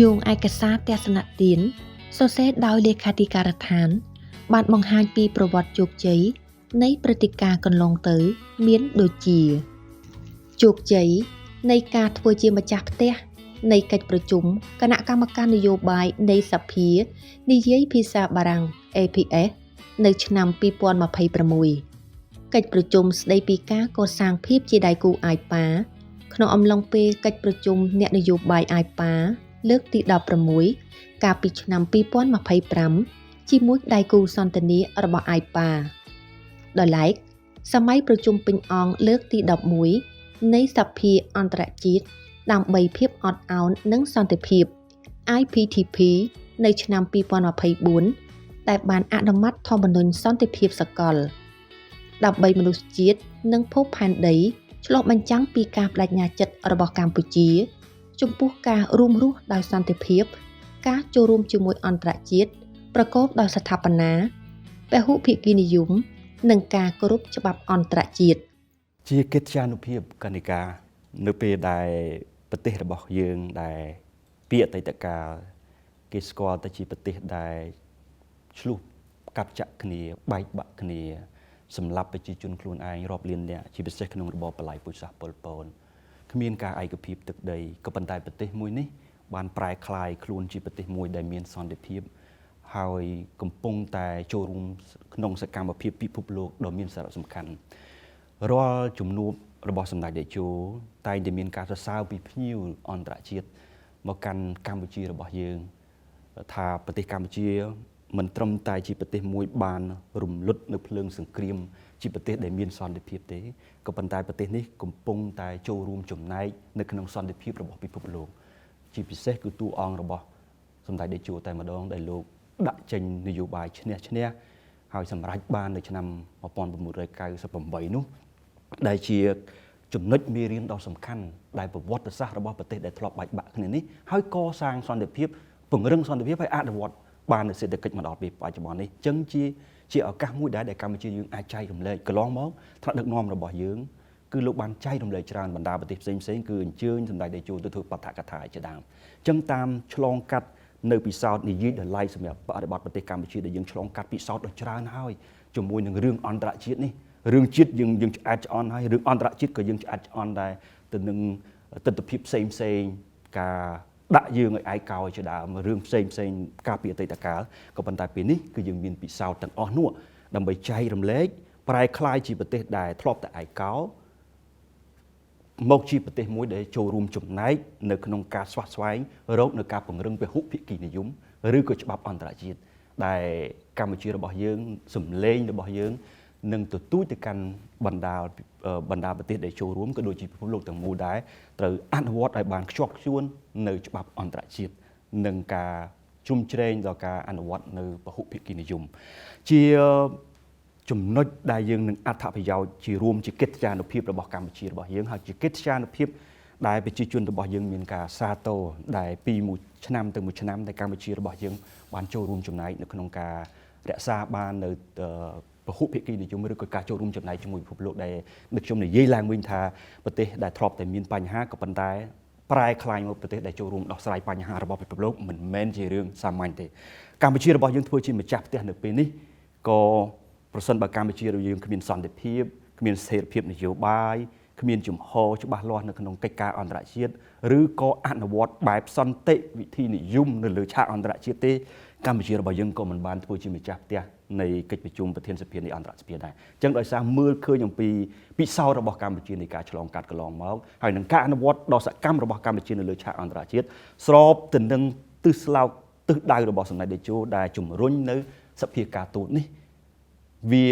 យោងឯកសារទស្សនៈទានសរសេរដោយលេខាធិការដ្ឋានបានបង្ហាញពីប្រវត្តិជោគជ័យនៃព្រឹត្តិការណ៍កន្លងទៅមានដូចជាជោគជ័យនៃការធ្វើជាម្ចាស់ផ្ទះនៃកិច្ចប្រជុំគណៈកម្មការនយោបាយនៃសភានិយាយភាសាបារាំង APS នៅឆ្នាំ2026កិច្ចប្រជុំស្ដីពីការកសាងភាពជាដៃគូអាយប៉ាក្នុងអំឡុងពេលកិច្ចប្រជុំអ្នកនយោបាយអាយប៉ាលើកទី16កាលពីឆ្នាំ2025ជាមួយដៃគូសន្ទនារបស់អាយប៉ាដោយឡែកសម័យប្រជុំពេញអង្គលើកទី11នៃសភាអន្តរជាតិដើម្បីភាពអត់ឱននិងសន្តិភាព IPTP នៅឆ្នាំ2024ដែលបានអនុម័តធម្មនុញ្ញសន្តិភាពសកលដើម្បីមនុស្សជាតិនិងភពផែនដីឆ្លុះបញ្ចាំងពីការបដិញ្ញាចិត្តរបស់កម្ពុជាចំពោះការរួមរស់ដោយសន្តិភាពការចូលរួមជាមួយអន្តរជាតិប្រកបដោយស្ថាបនាពហុភាគីនិយមនិងការគោរពច្បាប់អន្តរជាតិជាកិត្យានុភាពកណិកានៅពេលដែលប្រទេសរបស់យើងដែលពីអតីតកាលគេស្គាល់តែជាប្រទេសដែលឆ្លុះកាប់ចាក់គ្នាបែកបាក់គ្នាសម្លាប់ប្រជាជនខ្លួនឯងរាប់លានអ្នកជាពិសេសក្នុងរបបបល្ល័ង្កពូជសាសន៍ប៉ុលពតគ្មានការឯកភាពទឹកដីក៏ប៉ុន្តែប្រទេសមួយនេះបានប្រែក្លាយខ្លួនជាប្រទេសមួយដែលមានសន្តិភាពហើយកំពុងតែចូលរួមក្នុងសកម្មភាពពិភពលោកដ៏មានសារៈសំខាន់រាល់ជំនួបរបស់សម្ដេចតេជោតែងតែមានការសរសើរពីភ្ញៀវអន្តរជាតិមកកាន់កម្ពុជារបស់យើងថាប្រទេសកម្ពុជាមិនត្រឹមតែជាប្រទេសមួយបានរំលត់នៅភ្លើងសង្គ្រាមជាប្រទេសដែលមានសន្តិភាពទេក៏ប៉ុន្តែប្រទេសនេះកំពុងតែចូលរួមចំណែកនៅក្នុងសន្តិភាពរបស់ពិភពលោកជាពិសេសគឺតួអង្គរបស់សម្ដេចតេជោតែម្ដងដែលលោកដាក់ចេញនយោបាយឈ្នះហើយសម្រេចបាននៅឆ្នាំ1998នោះដែលជាចំណុចមេរៀនដ៏សំខាន់ដែលប្រវត្តិសាស្ត្ររបស់ប្រទេសដែលធ្លាប់បែកបាក់គ្នានេះហើយកសាងសន្តិភាពពង្រឹងសន្តិភាពហើយអនុវត្តបាននៅសេដ្ឋកិច្ចមកដល់ពេលបច្ចុប្បន្ននេះអញ្ចឹងជាឱកាសមួយដែលកម្ពុជាយើងអាចចែករំលែកកន្លងមកថ្នាក់ដឹកនាំរបស់យើងគឺលោកបានចែករំលែកច្រើនបណ្ដាប្រទេសផ្សេងគឺអញ្ជើញសម្ដេចតេជោទៅធ្វើបទកថាជាដើមអញ្ចឹងតាមឆ្លងកាត់នៅពិសោធន៍និយាយដល់ឡៃសម្រាប់បរិបទប្រទេសកម្ពុជាដែលយើងឆ្លងកាត់ពិសោធន៍ដ៏ច្រើនហើយជាមួយនឹងរឿងអន្តរជាតិនេះរឿងជាតិយើងឆ្អែតឆ្អន់ហើយរឿងអន្តរជាតិក៏យើងឆ្អែតឆ្អន់ដែរទៅនឹងទស្សនវិជ្ជាផ្សេងការដាក់យើងឲ្យឯកោជាដើមរឿងផ្សេងការពីអតីតកាលក៏ប៉ុន្តែពេលនេះគឺយើងមានពិសោធន៍ទាំងអស់នោះដើម្បីចែករំលែកប្រែក្លាយជាប្រទេសដែលធ្លាប់តែឯកោមកជាប្រទេសមួយដែលចូលរួមចំណែកនៅក្នុងការស្វះស្វែងរកនៅការពង្រឹងពហុភាគីនិយមឬក៏ច្បាប់អន្តរជាតិដែលកម្ពុជារបស់យើងសម្លេងរបស់យើងនឹងទទូចទៅកាន់បណ្ដាប្រទេសដែលចូលរួមក៏ដូចជាពិភពលោកទាំងមូលដែរត្រូវអនុវត្តឲ្យបានខ្ជាប់ខ្ជួននៅច្បាប់អន្តរជាតិនិងការជ្រុំជ្រែងដល់ការអនុវត្តនៅពហុភាគីនិយមជាចំណុចដែលយើងនឹងអត្ថប្រយោជន៍ជារួមជាកិត្យានុភាពរបស់កម្ពុជារបស់យើងហើយជាកិត្យានុភាពដែលប្រជាជនរបស់យើងមានការសាទរដែលពីមួយឆ្នាំទៅមួយឆ្នាំដែលកម្ពុជារបស់យើងបានចូលរួមចំណែកនៅក្នុងការរក្សាបាននៅពហុភាគីនិយមឬក៏ការចូលរួមចំណែកជាមួយពិភពលោកដែលដូចខ្ញុំនិយាយឡើងវិញថាប្រទេសដែលធ្លាប់តែមានបញ្ហាក៏ប៉ុន្តែប្រែក្លាយមកប្រទេសដែលចូលរួមដោះស្រាយបញ្ហារបស់ពិភពលោកមិនមែនជារឿងសាមញ្ញទេកម្ពុជារបស់យើងធ្វើជាម្ចាស់ផ្ទះនៅពេលនេះក៏ប្រសិនបើកម្ពុជារបស់យើងគ្មានសន្តិភាពគ្មានស្ថិរភាពនយោបាយគ្មានជំហរច្បាស់លាស់នៅក្នុងកិច្ចការអន្តរជាតិឬក៏អនុវត្តបែបសន្តិវិធីនិយមនៅលើឆាកអន្តរជាតិទេកម្ពុជារបស់យើងក៏មិនបានធ្វើជាម្ចាស់ផ្ទះនៃកិច្ចប្រជុំប្រធានសភានៃអន្តរជាតិដែរអញ្ចឹងដោយសារមើលឃើញអំពីពិសោធន៍របស់កម្ពុជានៃការឆ្លងកាត់កន្លងមកហើយនឹងការអនុវត្តដ៏សកម្មរបស់កម្ពុជានៅលើឆាកអន្តរជាតិស្របទៅនឹងទិសស្លោកទិសដៅរបស់សម្ដេចតេជោដែលជំរុញនៅសភាការទូតនេះវា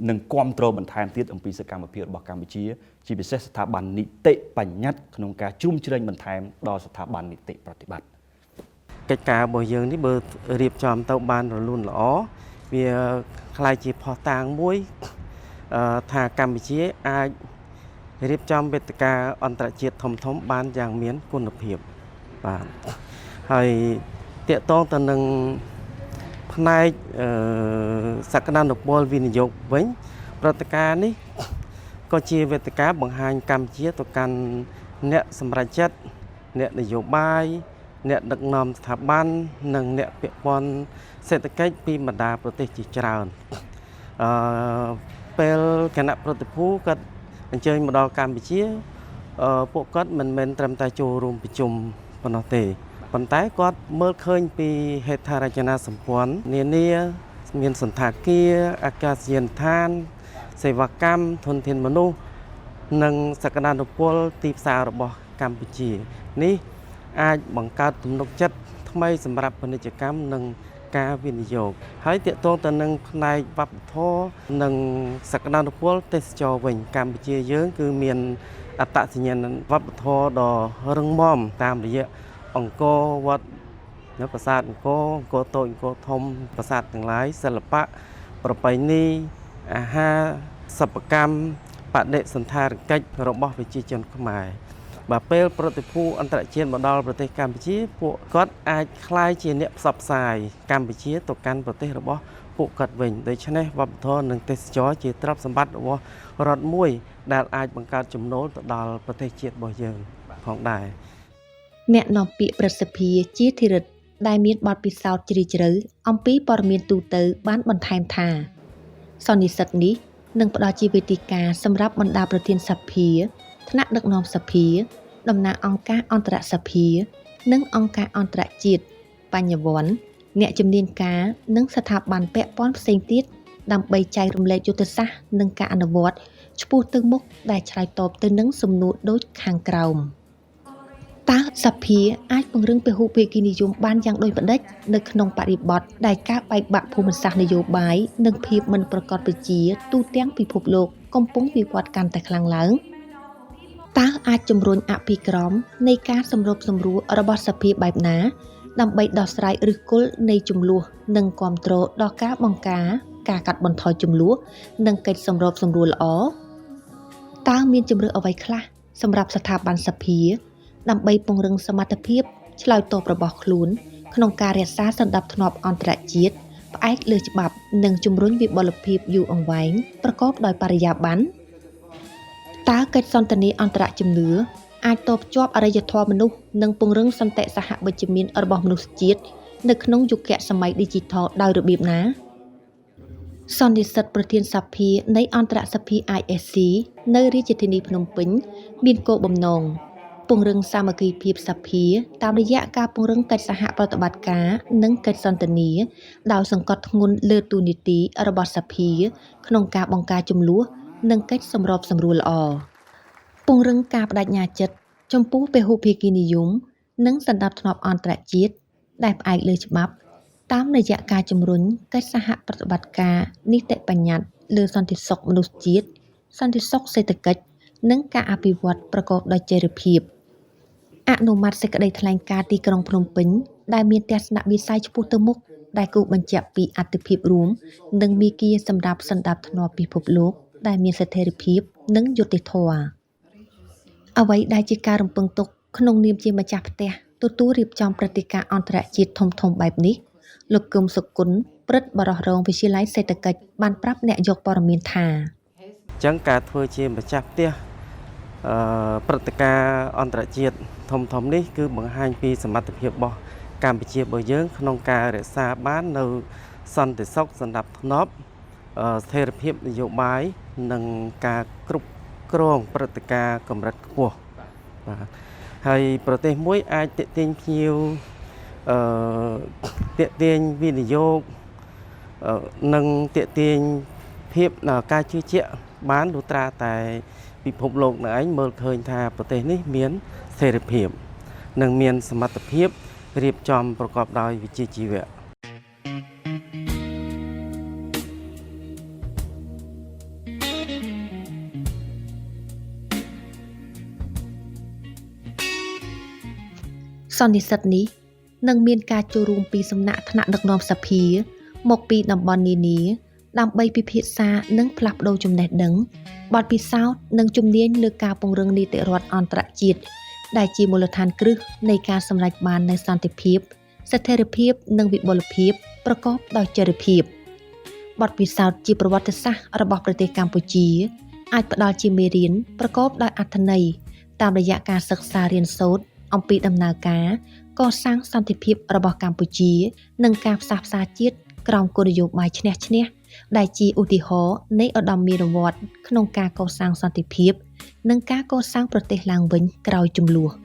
នឹងគ្រប់គ្រងបន្ថែមទៀតអំពីសកម្មភាពរបស់កម្ពុជាជាពិសេសស្ថាប័ននីតិបញ្ញត្តិក្នុងការជ្រុំជ្រែងបន្ថែមដល់ស្ថាប័ននីតិប្រតិបត្តិកិច្ចការរបស់យើងនេះបើរៀបចំទៅបានរលូនល្អវាคล้ายជាផុសតាងមួយថាកម្ពុជាអាចរៀបចំវេទិកាអន្តរជាតិធំបានយ៉ាងមានគុណភាពបាទហើយតាក់ទងទៅនឹងផ្នែកសក្តានុពលវិនិយោគវិញព្រឹត្តិការណ៍នេះក៏ជាវេទិកាបង្ហាញកម្ពុជាទៅកាន់អ្នកសម្រេចចិត្តអ្នកនយោបាយ អ្នកដឹកនាំស្ថាប័ននិងអ្នកពាក់ព័ន្ធសេដ្ឋកិច្ចពីបណ្ដាប្រទេសជាច្រើនពេលគណៈប្រតិភូគាត់អញ្ជើញមកដល់កម្ពុជាពួកគាត់មិនមែនត្រឹមតែចូលរួមប្រជុំប៉ុណ្ណោះទេប៉ុន្តែគាត់មើលឃើញពីហេដ្ឋារចនាសម្ព័ន្ធនានាមានសន្តាគារអាកាសយានដ្ឋានសេវាកម្មធនធានមនុស្សនិងសក្តានុពលទីផ្សាររបស់កម្ពុជានេះអាចបង្កើតទំនុកចិត្តថ្មីសម្រាប់ពាណិជ្ជកម្មនិងការវិនិយោគហើយទាក់ទងទៅនឹងផ្នែកវប្បធម៌និងសក្តានុពលទេសចរវិញកម្ពុជាយើងគឺមានអត្តសញ្ញាណវប្បធម៌ដ៏រឹងមាំតាមរយៈអង្គរវត្តនៅប្រាសាទអង្គរតូចអង្គរធំប្រាសាទទាំងឡាយសិល្បៈប្រពៃណីអាហារសិប្បកម្មបដិសណ្ឋារកិច្ចរបស់ប្រជាជនខ្មែរបើពេលប្រតិភូអន្តរជាតិមកដល់ប្រទេសកម្ពុជាពួកគាត់អាចក្លាយជាអ្នកផ្សព្វផ្សាយកម្ពុជាទៅកាន់ប្រទេសរបស់ពួកគាត់វិញដូច្នេះវប្បធម៌និងទេសចរជាទ្រព្យសម្បត្តិរបស់រដ្ឋមួយដែលអាចបង្កើតចំណូលទៅដល់ប្រទេសជាតិរបស់យើងផងដែរអ្នកនាំពាក្យប្រសិទ្ធិជាធិរិទ្ធដែលមានបទពិសោធន៍ជ្រាលជ្រៅអំពីព័ត៌មានទូទៅបានបន្ថែមថាសន្និសីទនេះនឹងផ្ដល់ជាវេទិកាសម្រាប់បណ្ដាប្រធានសភាថ្នាក់ដឹកនាំសភាតំណាងអង្គការអន្តរសភានិងអង្គការអន្តរជាតិបញ្ញវន្តអ្នកជំនាញការនិងស្ថាប័នពាក់ព័ន្ធផ្សេងទៀតដើម្បីចែករំលែកយុទ្ធសាស្ត្រនិងការអនុវត្តឆ្ពោះទៅមុខដែលឆ្លើយតបទៅនឹងសំណួរដូចខាងក្រោមតើសភាអាចពង្រឹងពហុភាគីនិយមបានយ៉ាងដូចផ្ដិចនៅក្នុងបរិបទដែលការបែកបាក់ភូមិសាស្ត្រនយោបាយនិងភាពមិនប្រកបប្រជាទូទាំងពិភពលោកកំពុងវិវត្តកាន់តែខ្លាំងឡើងតើអាចជំរុញអភិក្រមនៃការសម្របសម្រួលរបស់សភាបែបណាដើម្បីដោះស្រាយឫសគល់នៃជម្លោះនិងគ្រប់គ្រងដល់ការបង្ការការកាត់បន្ថយជម្លោះនិងកិច្ចសម្របសម្រួលល្អតើមានជំរឿអ្វីខ្លះសម្រាប់ស្ថាប័នសភាដើម្បីពង្រឹងសមត្ថភាពឆ្លើយតបរបស់ខ្លួនក្នុងការរក្សាសណ្ដាប់ធ្នាប់អន្តរជាតិផ្អែកលើច្បាប់និងជំរុញវិបុលភាពយូរអង្វែងប្រកបដោយបរិយាបន្នតើកិច្ចសន្ទនាអន្តរជំនឿអាចតភ្ជាប់អរិយធម៌មនុស្សនិងពង្រឹងសន្តិសហវិជ្ជមានរបស់មនុស្សជាតិនៅក្នុងយុគសម័យ Digital ដោយរបៀបណាសន្និសីទប្រធានសភានៃអន្តរសភា ISC នៅរាជធានីភ្នំពេញមានគោលបំណងពង្រឹងសាមគ្គីភាពសភាតាមរយៈការពង្រឹងកិច្ចសហប្រតិបត្តិការនិងកិច្ចសន្ទនាដោយសង្កត់ធ្ងន់លើទូនីតិរបស់សភាក្នុងការបង្ការជម្លោះនិងកិច្ចសម្របសម្រួលល្អពង្រឹងការបដិញ្ញាចិត្តចំពោះពហុភាគីនិយមនិងសណ្ដាប់ធ្នាប់អន្តរជាតិដែលផ្អែកលើច្បាប់តាមរយៈការជំរុញកិច្ចសហប្រតិបត្តិការនីតិបញ្ញត្តិលើសន្តិសុខមនុស្សជាតិសន្តិសុខសេដ្ឋកិច្ចនិងការអភិវឌ្ឍប្រកបដោយចីរភាពអនុម័តសេចក្តីថ្លែងការណ៍ទីក្រុងភ្នំពេញដែលមានទស្សនវិស័យឆ្ពោះទៅមុខដែលគូបញ្ជាក់ពីអត្ថិភាពរួមនិងមាគ៌ាសម្រាប់សណ្ដាប់ធ្នាប់ពិភពលោកដែលមានស្ថិរភាពនិងយុត្តិធម៌អ្វីដែលជាការរំពឹងទុកក្នុងនាមជាម្ចាស់ផ្ទះទទួលរៀបចំព្រឹត្តិការណ៍អន្តរជាតិធំៗបែបនេះលោកគឹមសុគន្ធព្រឹទ្ធបរិះរងវិទ្យាល័យសេដ្ឋកិច្ចបានប្រាប់អ្នកយកព័ត៌មានថាអញ្ចឹងការធ្វើជាម្ចាស់ផ្ទះព្រឹត្តិការណ៍អន្តរជាតិធំនេះគឺបង្ហាញពីសមត្ថភាពរបស់កម្ពុជារបស់យើងក្នុងការរក្សាបាននៅសន្តិសុខសណ្ដាប់ធ្នាប់ស្ថិរភាពនយោបាយនិងការគ្រប់គ្រងព្រឹត្តិការណ៍កម្រិតខ្ពស់បាទហើយប្រទេសមួយអាចទាក់ទាញភ្ញៀវទាក់ទាញវិនិយោគនិងទាក់ទាញភាពការជឿជាក់បានលុះត្រាតែពិភពលោកនៅឯងមើលឃើញថាប្រទេសនេះមានស្ថិរភាពនិងមានសមត្ថភាពរៀបចំប្រកបដោយវិជ្ជាជីវៈសន្និសីទនេះនឹងមានការចូលរួមពីសំណាក់ថ្នាក់ដឹកនាំសភាមកពីតំបន់នានាដើម្បីពិភាក្សានិងផ្លាស់ប្ដូរចំណេះដឹងបទពិសោធន៍និងជំនាញលើការពង្រឹងនីតិរដ្ឋអន្តរជាតិដែលជាមូលដ្ឋានគ្រឹះនៃការសម្រេចបាននូវសន្តិភាពស្ថិរភាពនិងវិបុលភាពប្រកបដោយចីរភាពបទពិសោធន៍ជាប្រវត្តិសាស្ត្ររបស់ប្រទេសកម្ពុជាអាចផ្ដល់ជាមេរៀនប្រកបដោយអត្ថន័យតាមរយៈការសិក្សារៀនសូត្រ អំពីដំណើរការកសាងសន្តិភាពរបស់កម្ពុជានិងការផ្សះផ្សាជាតិក្រោមគោលនយោបាយឈ្នះឈ្នះដែលជាឧទាហរណ៍នៃឧត្តមមេរវត្តក្នុងការកសាងសន្តិភាពនិងការកសាងប្រទេសឡើងវិញក្រោយជម្លោះ។